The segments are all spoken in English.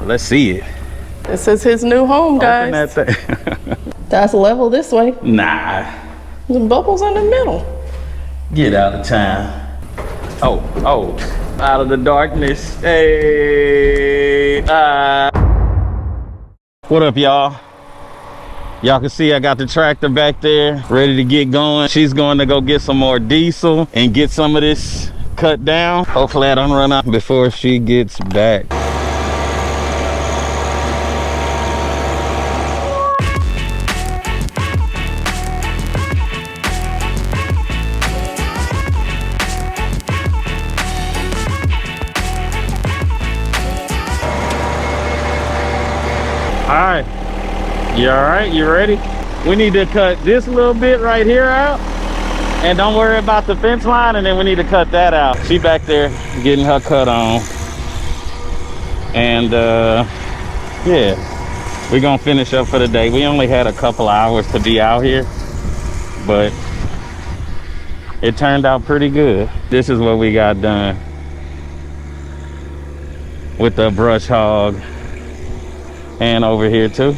let's see it. This is his new home, guys. Open that thing. That's level this way. Nah. Some bubbles in the middle. Get out of town. Oh, out of the darkness. Hey. What up, y'all? Y'all can see I got the tractor back there ready to get going. She's going to go get some more diesel and get some of this cut down. Hopefully I don't run out before she gets back. All right, you all right? You ready? We need to cut this little bit right here out, and don't worry about the fence line, and then we need to cut that out. She back there getting her cut on, and yeah, we're gonna finish up for the day. We only had a couple hours to be out here, but it turned out pretty good. This is what we got done with the brush hog. And over here too.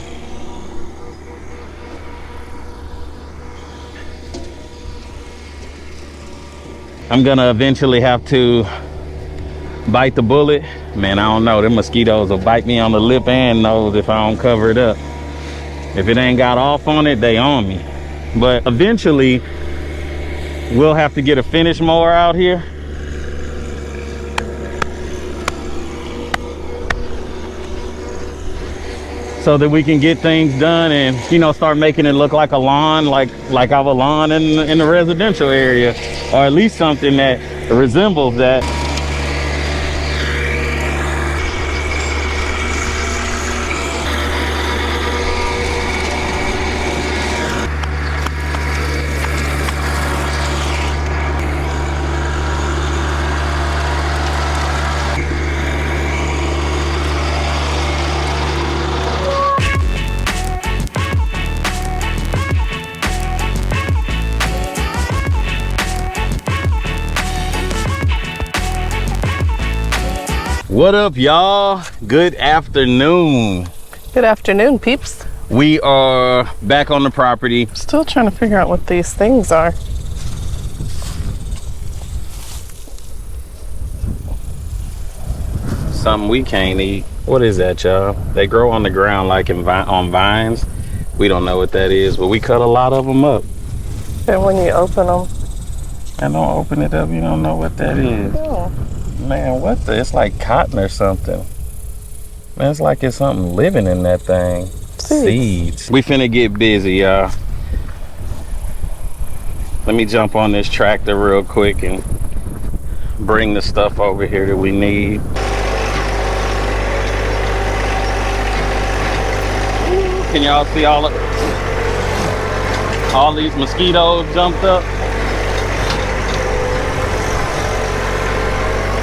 I'm gonna eventually have to bite the bullet. Man, I don't know, them mosquitoes will bite me on the lip and nose if I don't cover it up. If it ain't got off on it, they on me. But eventually we'll have to get a finish mower out here. So that we can get things done and, you know, start making it look like a lawn, like our lawn in the residential area, or at least something that resembles that. What up, y'all? Good afternoon. Good afternoon, peeps. We are back on the property. Still trying to figure out what these things are. Something we can't eat. What is that, y'all? They grow on the ground like on vines. We don't know what that is, but we cut a lot of them up. And when you open them, and don't open it up, you don't know what that is. oh. Man, what the? It's like cotton or something. Man, it's like it's something living in that thing. Seeds. We finna get busy, y'all. Let me jump on this tractor real quick and bring the stuff over here that we need. Can y'all see all these mosquitoes jumped up?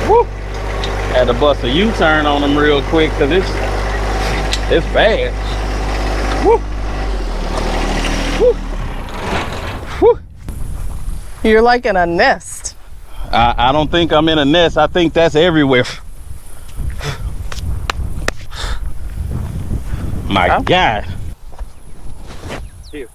Woo! Had to bust a U-turn on them real quick because it's bad. Woo! Woo! Woo! You're like in a nest. I don't think I'm in a nest. I think that's everywhere. My God. Here.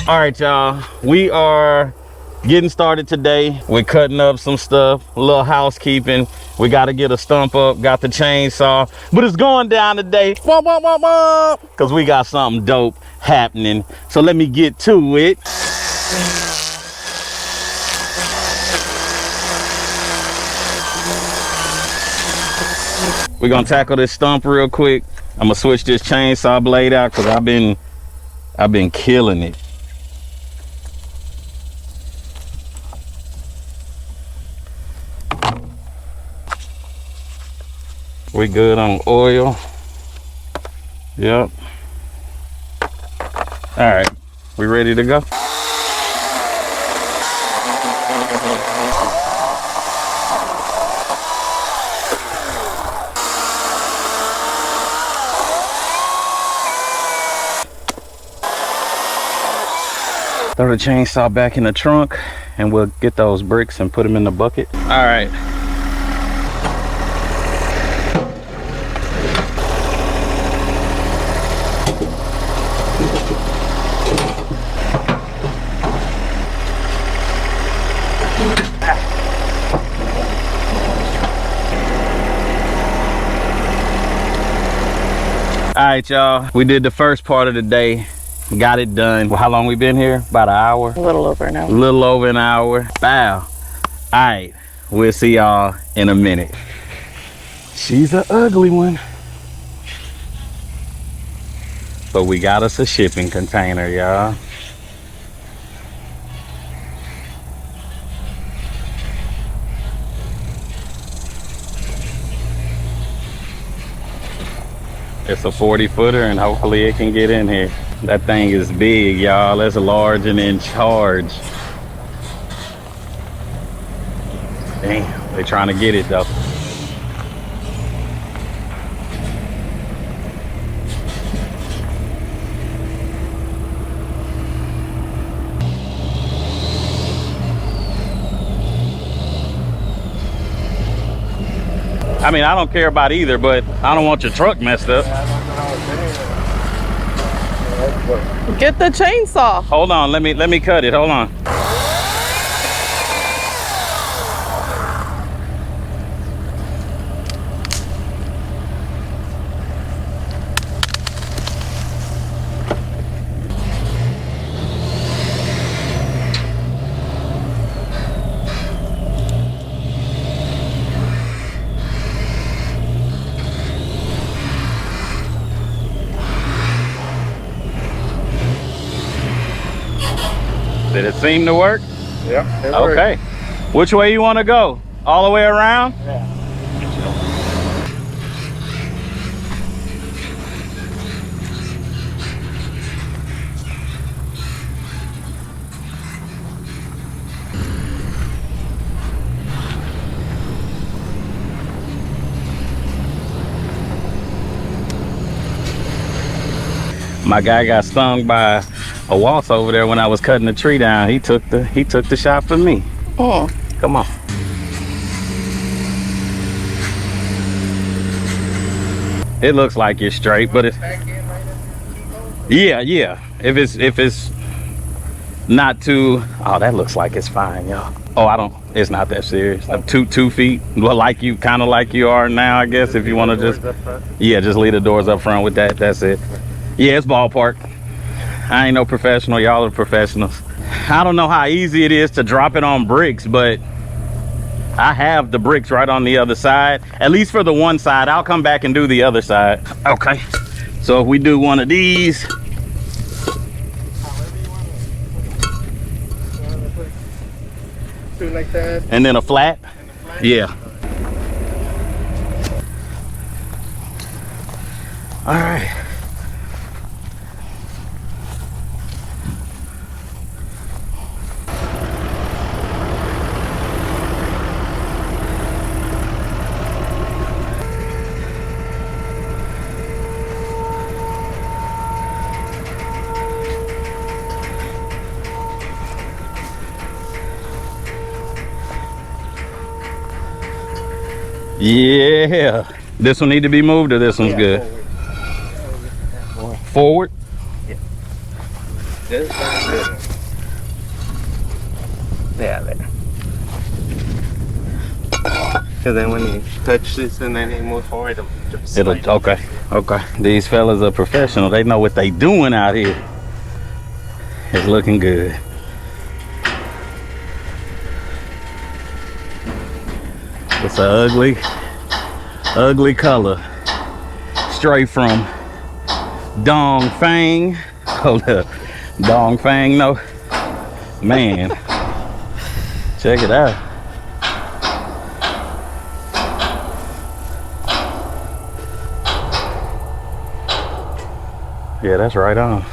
All right, y'all, we are getting started today. We're cutting up some stuff, a little housekeeping. We got to get a stump up, got the chainsaw, but it's going down today because we got something dope happening. So let me get to it. We're gonna tackle this stump real quick. I'm gonna switch this chainsaw blade out because I've been killing it. We good on oil. Yep. All right, we ready to go? Throw the chainsaw back in the trunk and we'll get those bricks and put them in the bucket. All right. All right, y'all. We did the first part of the day. Got it done. Well, how long we been here? About an hour? A little over an hour. A little over an hour. Wow. All right. We'll see y'all in a minute. She's an ugly one. But we got us a shipping container, y'all. It's a 40-footer and hopefully it can get in here. That thing is big, y'all. That's large and in charge. Damn, they trying to get it though. I mean, I don't care about either, but I don't want your truck messed up. Get the chainsaw. Hold on, let me cut it. Hold on. Did it seem to work? Yeah. Okay. Which way you want to go? All the way around? Yeah. My guy got stung by a wasp over there when I was cutting the tree down. He took the shot for me. Oh. Come on. It looks like you're straight, but it's yeah. If it's not too, oh, that looks like it's fine, y'all. Oh, it's not that serious. I'm 2 feet. Well, kind of like you are now, I guess. If you want to just, yeah, just leave the doors up front with that. That's it. Yeah, it's ballpark. I ain't no professional. Y'all are professionals. I don't know how easy it is to drop it on bricks, but I have the bricks right on the other side, at least for the one side. I'll come back and do the other side. Okay. So if we do one of these. Do like that. And then a flat? Yeah. All right. Yeah. This one need to be moved or this one's good? Forward? Yeah. This one's good. Yeah, there. Because then when you touch this and then you move forward, It'll okay. These fellas are professional. They know what they doing out here. It's looking good. It's an ugly color. Straight from Dong Fang. Hold up. Dong Fang, no. Man. Check it out. Yeah, that's right on.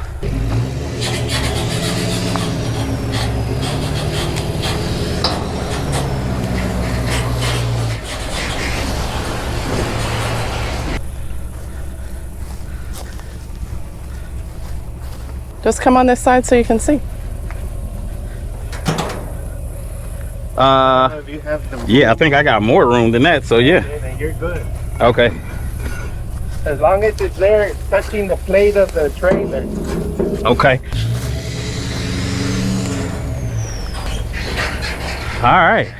Just come on this side so you can see. You have the Yeah, I think I got more room than that, so yeah. then you're good. Okay. As long as it's there touching the plate of the trailer. Okay. All right.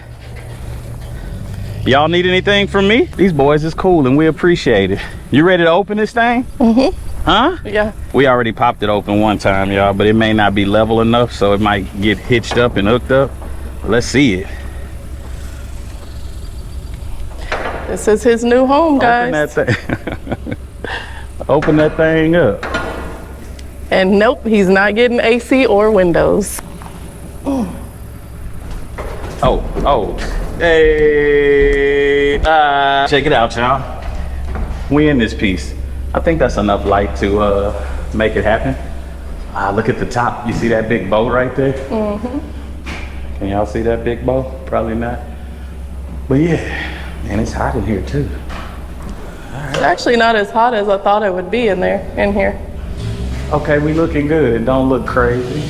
Y'all need anything from me? These boys is cool and we appreciate it. You ready to open this thing? Mm-hmm. Huh? Yeah. We already popped it open one time, y'all, but it may not be level enough, so it might get hitched up and hooked up. Let's see it. This is his new home, guys. Open that thing. Open that thing up. And nope, he's not getting AC or windows. Oh, hey, check it out, y'all. We in this piece. I think that's enough light to make it happen. Look at the top. You see that big bow right there? Mm-hmm. Can y'all see that big bow? Probably not. But yeah, man, it's hot in here too. It's actually not as hot as I thought it would be in here. Okay, we looking good. Don't look crazy.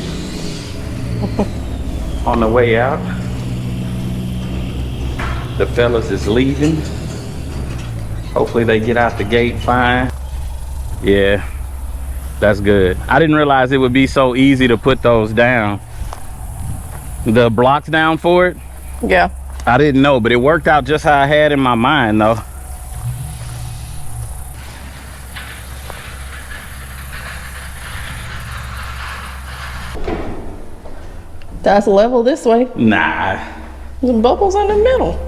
On the way out, the fellas is leaving. Hopefully they get out the gate fine. Yeah, that's good. I didn't realize it would be so easy to put those down. The blocks down for it? Yeah. I didn't know, but it worked out just how I had in my mind though. That's level this way. Nah. The bubbles in the middle.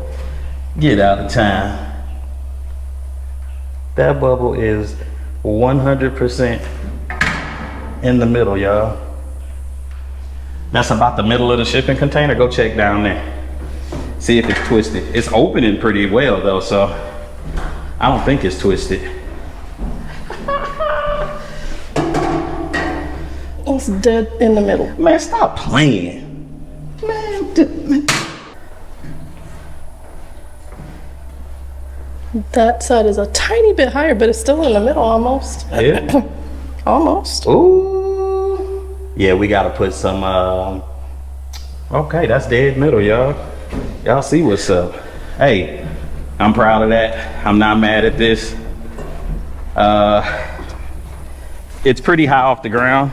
Get out of time. That bubble is 100% in the middle, y'all. That's about the middle of the shipping container. Go check down there. See if it's twisted. It's opening pretty well though, so I don't think it's twisted. It's dead in the middle. Man, stop playing. Man. That side is a tiny bit higher, but it's still in the middle almost. Yeah. Almost. Ooh. Yeah, we gotta put some, okay, that's dead middle, y'all. Y'all see what's up. Hey, I'm proud of that. I'm not mad at this. It's pretty high off the ground.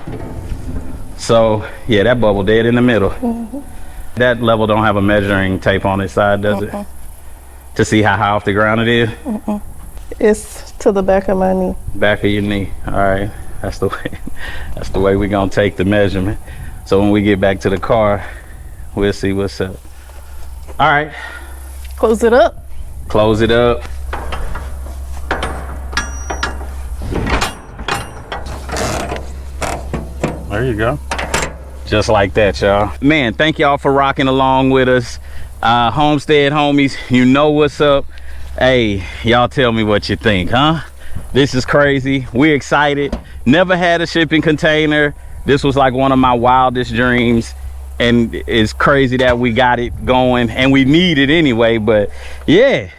So yeah, that bubble dead in the middle. Mm-hmm. That level don't have a measuring tape on its side, does it? To see how high off the ground it is? It's to the back of my knee. Back of your knee. All right, that's the way. That's the way we're gonna take the measurement. So when we get back to the car, we'll see what's up. All right. Close it up. Close it up. There you go. Just like that, y'all. Man, thank y'all for rocking along with us. Homestead homies, you know what's up. Hey, y'all tell me what you think, huh? This is crazy. We're excited. Never had a shipping container. This was like one of my wildest dreams. And it's crazy that we got it going and we need it anyway, but yeah.